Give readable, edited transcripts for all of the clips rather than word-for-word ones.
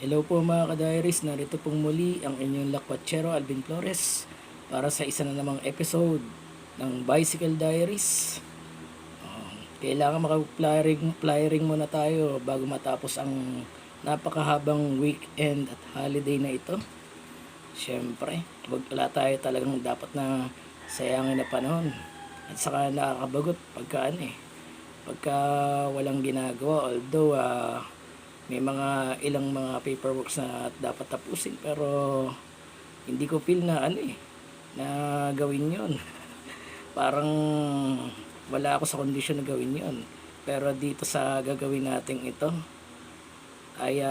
Hello po mga ka-diaries, narito pong muli ang inyong lakwatsero Alvin Flores para sa isa na namang episode ng Bicycle Diaries. Kailangan makapag-flyering muna tayo bago matapos ang napakahabang weekend at holiday na ito. Siyempre, wala tayo talagang dapat na sayangin na panahon. At saka nakakabagot pagka walang ginagawa, although may ilang mga paperworks na dapat tapusin, pero hindi ko feel na na gawin yon. Parang wala ako sa kondisyon na gawin yon. Pero dito sa gagawin natin ito ay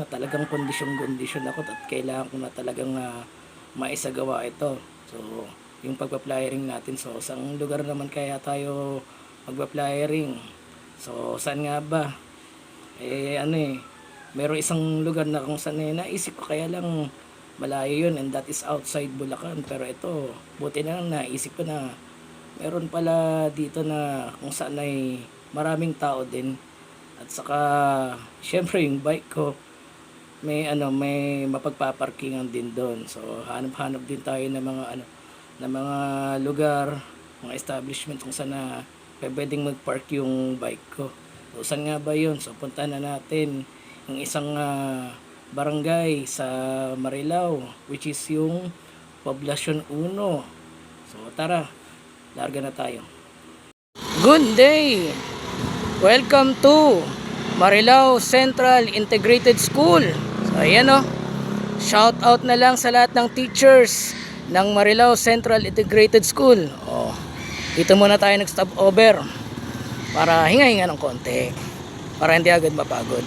talagang kondisyon ako at kailangan ko na talagang maisagawa ito. So yung pagpa-flyering natin, so saan lugar naman kaya tayo magpa-flyering? So saan nga ba? Meron isang lugar na kung saan naisip ko, kaya lang malayo yun, and that is outside Bulacan. Pero ito, buti na lang naisip ko na meron pala dito na kung saan ay maraming tao din. At saka syempre yung bike ko may mapagpaparkingan din doon. So hanap-hanap din tayo ng mga lugar, mga establishment kung saan na pwedeng mag-park yung bike ko. So saan nga ba yun? So puntahan na natin yung isang barangay sa Marilao, which is yung Poblacion 1. So tara, larga na tayo. Good day! Welcome to Marilao Central Integrated School. So ayan shout out na lang sa lahat ng teachers ng Marilao Central Integrated School. Dito muna tayo nag-stop over para hinga-hinga ng konti, para hindi agad mapagod.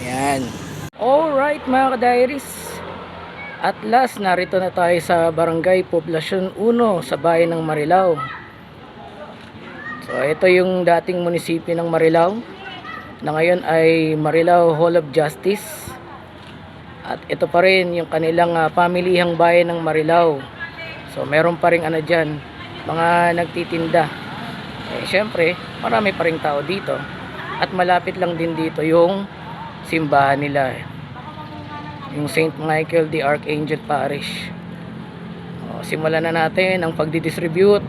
Ayan. Alright mga ka-diaries, at last narito na tayo sa Barangay Poblacion 1 sa bayan ng Marilao. So ito yung dating munisipyo ng Marilao na ngayon ay Marilao Hall of Justice. At ito pa rin yung kanilang pamilihang bayan ng Marilao. So meron pa rin dyan, mga nagtitinda. Syempre, marami pa rin tao dito. At malapit lang din dito yung simbahan nila, yung St. Michael the Archangel Parish. Simulan na natin ang pagdidistribute.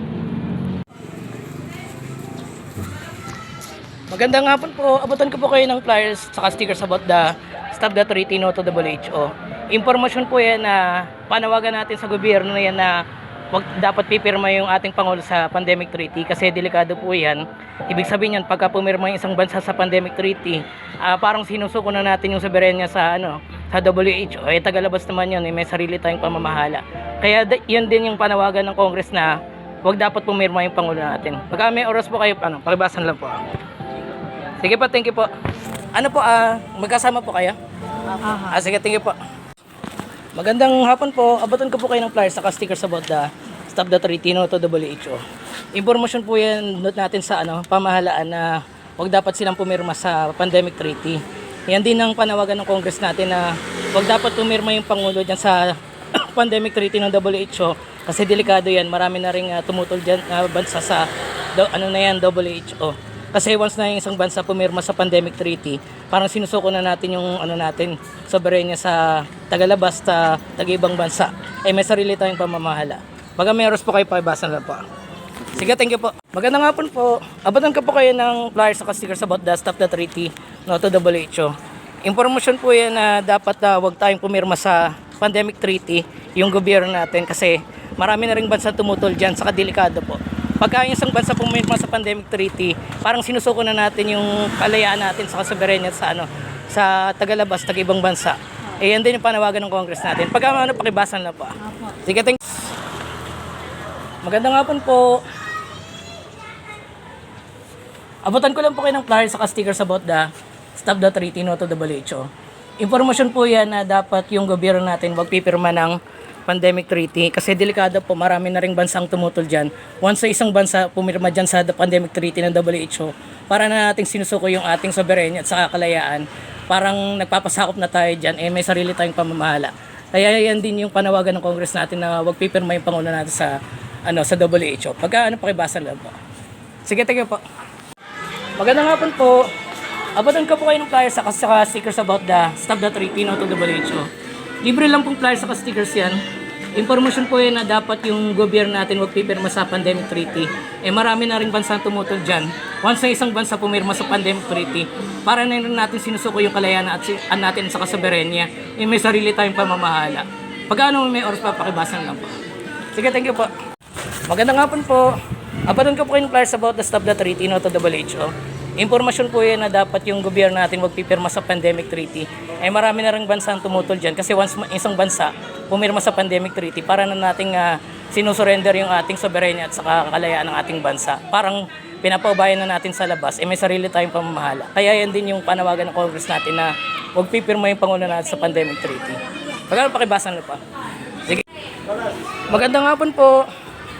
Magandang hapon po. Abutan ko po kayo ng flyers saka stickers about the Stop the Treaty No to WHO. Impormasyon po yan na panawagan natin sa gobyerno na yan na dapat pipirma yung ating Pangulo sa pandemic treaty kasi delikado po yan. Ibig sabihin yan, pagka pumirma yung isang bansa sa pandemic treaty, parang sinusuko na natin yung soberenya sa WHO. Tagalabas naman yun, may sarili tayong pamamahala. Kaya yun din yung panawagan ng Congress na wag dapat pumirma yung Pangulo natin. Pagka may oras po kayo, pakibasan lang po. Sige po, thank you po. Magkasama po kayo? Sige, thank you po. Magandang hapon po. Abutan ko po kayo ng flyers saka stickers about the Stop the Treaty No to WHO. Impormasyon po yan natin sa pamahalaan na wag dapat silang pumirma sa pandemic treaty. Yan din ang panawagan ng Congress natin na wag dapat pumirma yung Pangulo dyan sa pandemic treaty ng WHO kasi delikado yan. Marami na ring tumutol dyan bansa sa WHO. Kasi once na yung isang bansa pumirma sa pandemic treaty, parang sinusuko na natin yung soberenya sa tagalabas sa tag-ibang bansa. May sarili tayong pamamahala. Baga may oras po kayo, pakibasan lang po. Sige, thank you po. Magandang hapon po. Abutan ko po kayo ng flyers sa stickers about the Stop the Treaty No to WHO. Impormasyon po yan na dapat wag tayong pumirma sa pandemic treaty yung gobyerno natin kasi marami na ring bansa tumutol dyan, saka delikado po. Pagka yung isang bansa pumirma sa pandemic treaty, parang sinusuko na natin yung kalayaan natin sa soberenya sa tagalabas, tag-ibang bansa. Yan din yung panawagan ng Congress natin. Pagka pakibasan lang po. Sige, thanks. Magandang hapon po. Abutan ko lang po kayo ng flyers sa stickers about the Stop the Treaty No to WHO. Impormasyon po yan na dapat yung gobyerno natin wag pipirma ng pandemic treaty kasi delikado po, marami na ring bansang tumutol dyan. Once sa isang bansa pumirma dyan sa pandemic treaty ng WHO, para na nating sinusuko yung ating soberenya at saka kalayaan, parang nagpapasakop na tayo dyan, may sarili tayong pamamahala. Kaya yan din yung panawagan ng Congress natin na wag pipirma yung Pangulo natin sa WHO. Pagka pakibasan lang po. Sige, thank you po. Magandang hapon po. Abutan ko po kayo ng flyers saka stickers about the Stop.3 no to WHO. Libre lang pong flyers saka stickers yan. Impormasyon po yan na dapat yung gobyerno natin wag pipirma sa pandemic treaty. Marami na rin bansa tumutol dyan. Once na isang bansa pumirma sa pandemic treaty, para na rin natin sinusuko yung kalayaan natin sa kasoberenya, may sarili tayong pamamahala. Pag ano may oras pa, pakibasan lang po. Sige, thank you po. Magandang hapon po. Abutan ko po kayo ng flyers about the Stop.3 no to WHO. Impormasyon po yan na dapat yung gobyerno natin wag pipirma sa pandemic treaty. Marami na rin bansa ang tumutol dyan kasi once isang bansa pumirma sa pandemic treaty, para na nating sinusurrender yung ating soberenya at saka kalayaan ng ating bansa. Parang pinapaubayan na natin sa labas, may sarili tayong pamamahala. Kaya yan din yung panawagan ng Congress natin na wag pipirma yung Pangulo natin sa pandemic treaty. Pagkano pakibasan na pa. Sige. Magandang hapon po.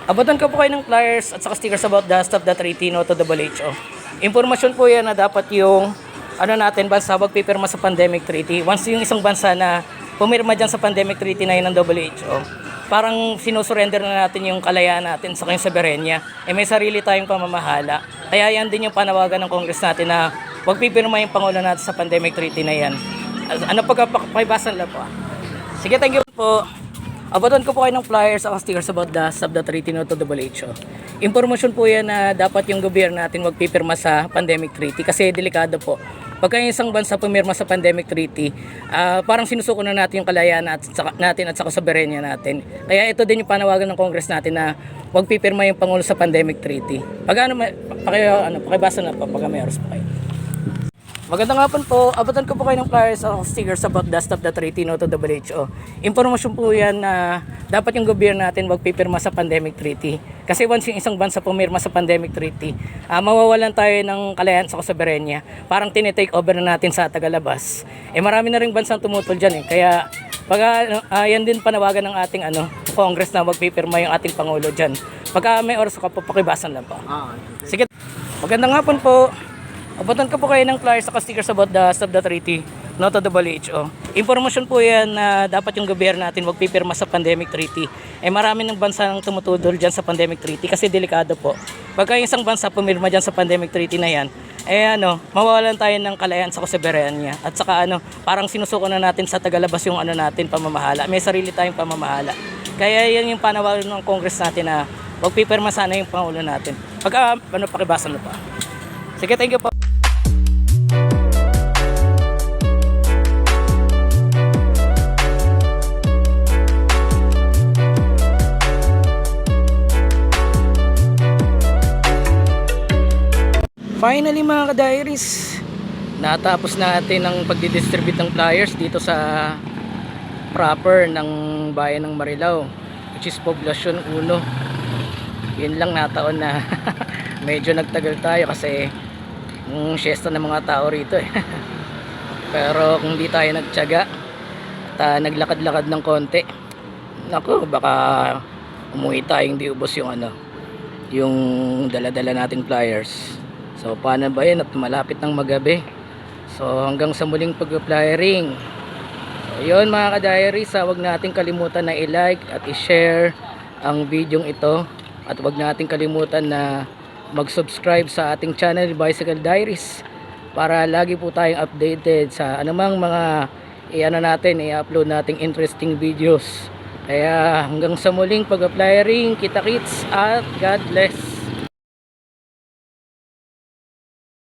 Abutan ko po kayo ng flyers at saka stickers about the Stop.3 no to WHO. Impormasyon po yan na dapat yung natin bansa wag pipirma sa pandemic treaty. Once yung isang bansa na pumirma dyan sa pandemic treaty na yun ng WHO, parang sinusurrender na natin yung kalayaan natin sa kanyang soberenya. May sarili tayong pamamahala. Kaya yan din yung panawagan ng Congress natin na wag pipirma yung Pangulo natin sa pandemic treaty na yan. Pakibasan lang po. Sige, thank you po. Abutan ko po kayo ng flyers at stickers about the Stop.3 no to WHO. Impormasyon po yan na dapat yung gobyerno natin wag pipirma sa pandemic treaty kasi delikado po. Pagka isang bansa pumirma sa pandemic treaty, parang sinusuko na natin yung kalayaan natin at saka soberenya natin. Kaya ito din yung panawagan ng Congress natin na wag pipirma yung Pangulo sa pandemic treaty. Pakibasa na po pagka may oras pa kayo. Magandang hapon po. Abutan ko po kayo ng flyers o stickers about the Stop.3 no to WHO. Impormasyon po yan na dapat yung gobyerno natin wag pipirma sa pandemic treaty. Kasi once yung isang bansa pumirma sa pandemic treaty, mawawalan tayo ng kalayaan sa soberenya. Parang tinitake over na natin sa tagalabas. Marami na rin bansang tumutol dyan. Kaya yan din panawagan ng ating Congress na wag pipirma yung ating Pangulo dyan. Pagka may oras ka po, pakibasan lang po. Sige. Magandang hapon po. Abutan ko po kayo ng flyers sa stickers about the Stop.3 no to WHO. Impormasyon po yan na dapat yung gobyerno natin wag pipirma sa pandemic treaty. Marami ng bansa nang tumutudol dyan sa pandemic treaty kasi delikado po. Pagka isang bansa pumirma dyan sa pandemic treaty na yan, mawawalan tayo ng kalayaan sa soberenya. At saka parang sinusuko na natin sa tagalabas yung natin pamamahala. May sarili tayong pamamahala. Kaya yan yung panawagan ng Congress natin na wag pipirma sana yung Pangulo natin. Pagka pakibasan na pa. Sige, thank you po. Finally mga ka-diaries, natapos natin ang pagdidistribute ng flyers dito sa proper ng bayan ng Marilao, which is Poblacion 1. Yun lang nataon na medyo nagtagal tayo kasi yung siesta ng mga tao rito pero kung di tayo nagtiyaga at naglakad-lakad ng konti, naku, baka umuwi tayong di ubos yung yung dala-dala nating flyers. So paano ba yun at malapit ng magabi? So hanggang sa muling pag-flyering. So yun mga ka-diaries, huwag natin kalimutan na i-like at i-share ang video ito. At huwag natin kalimutan na mag-subscribe sa ating channel Bicycle Diaries para lagi po tayong updated sa anumang mga i-upload nating interesting videos. Kaya hanggang sa muling pag-flyering, kita-kits at God bless.